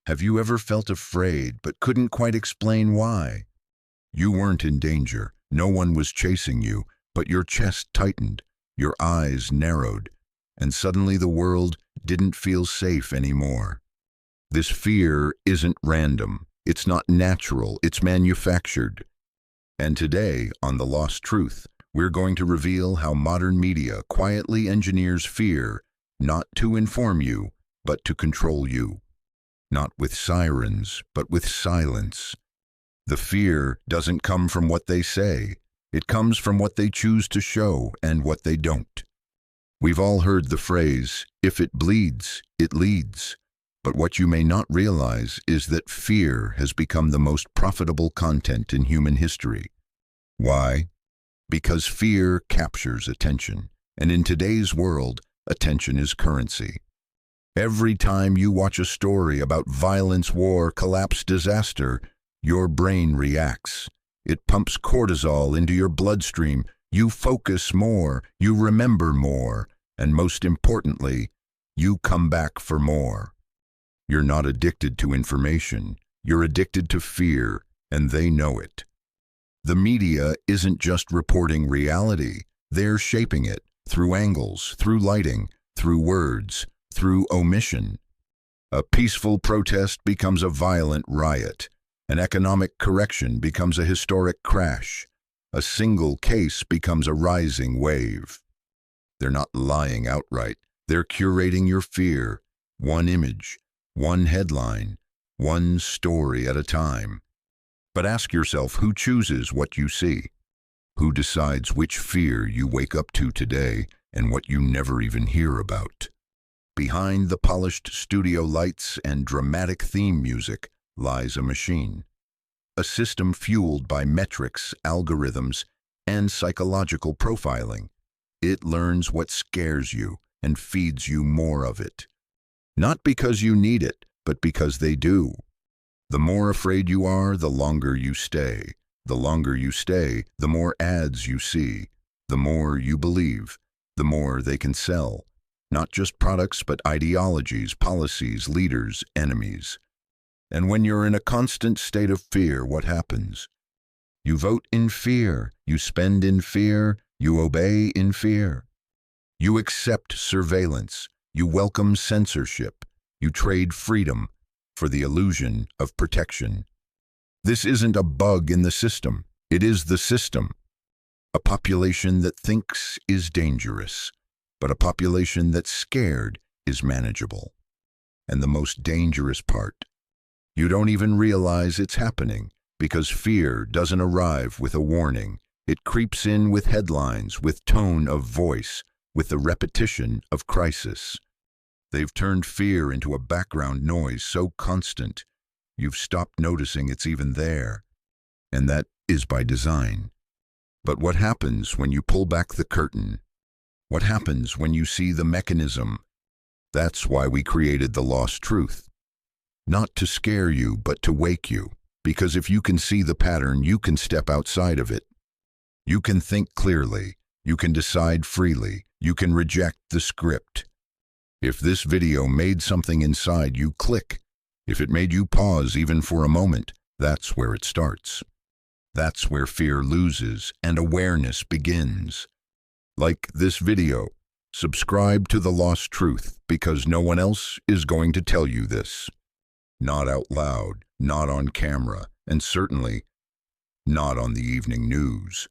Have you ever felt afraid but couldn't quite explain why? You weren't in danger, no one was chasing you, but your chest tightened, your eyes narrowed, and suddenly the world didn't feel safe anymore. This fear isn't random, it's not natural, it's manufactured. And today, on The Lost Truth, we're going to reveal how modern media quietly engineers fear, not to inform you, but to control you. Not with sirens, but with silence. The fear doesn't come from what they say. It comes from what they choose to show and what they don't. We've all heard the phrase, if it bleeds, it leads. But what you may not realize is that fear has become the most profitable content in human history. Why? Because fear captures attention. And in today's world, attention is currency. Every time you watch a story about violence, war, collapse, disaster, your brain reacts. It pumps cortisol into your bloodstream. You focus more, you remember more, and most importantly, you come back for more. You're not addicted to information. You're addicted to fear, and they know it. The media isn't just reporting reality. They're shaping it through angles, through lighting, through words, through omission. A peaceful protest becomes a violent riot. An economic correction becomes a historic crash. A single case becomes a rising wave. They're not lying outright. They're curating your fear, one image, one headline, one story at a time. But ask yourself, who chooses what you see? Who decides which fear you wake up to today and what you never even hear about? Behind the polished studio lights and dramatic theme music lies a machine. A system fueled by metrics, algorithms, and psychological profiling. It learns what scares you and feeds you more of it. Not because you need it, but because they do. The more afraid you are, the longer you stay. The longer you stay, the more ads you see. The more you believe, the more they can sell. Not just products, but ideologies, policies, leaders, enemies. And when you're in a constant state of fear, what happens? You vote in fear, you spend in fear, you obey in fear. You accept surveillance, you welcome censorship, you trade freedom for the illusion of protection. This isn't a bug in the system, it is the system. A population that thinks is dangerous, but a population that's scared is manageable. And the most dangerous part, you don't even realize it's happening because fear doesn't arrive with a warning. It creeps in with headlines, with tone of voice, with the repetition of crisis. They've turned fear into a background noise so constant, you've stopped noticing it's even there. And that is by design. But what happens when you pull back the curtain? What happens when you see the mechanism? That's why we created The Lost Truth. Not to scare you, but to wake you. Because if you can see the pattern, you can step outside of it. You can think clearly. You can decide freely. You can reject the script. If this video made something inside you click, if it made you pause even for a moment, that's where it starts. That's where fear loses and awareness begins. Like this video, subscribe to The Lost Truth because no one else is going to tell you this. Not out loud, not on camera, and certainly not on the evening news.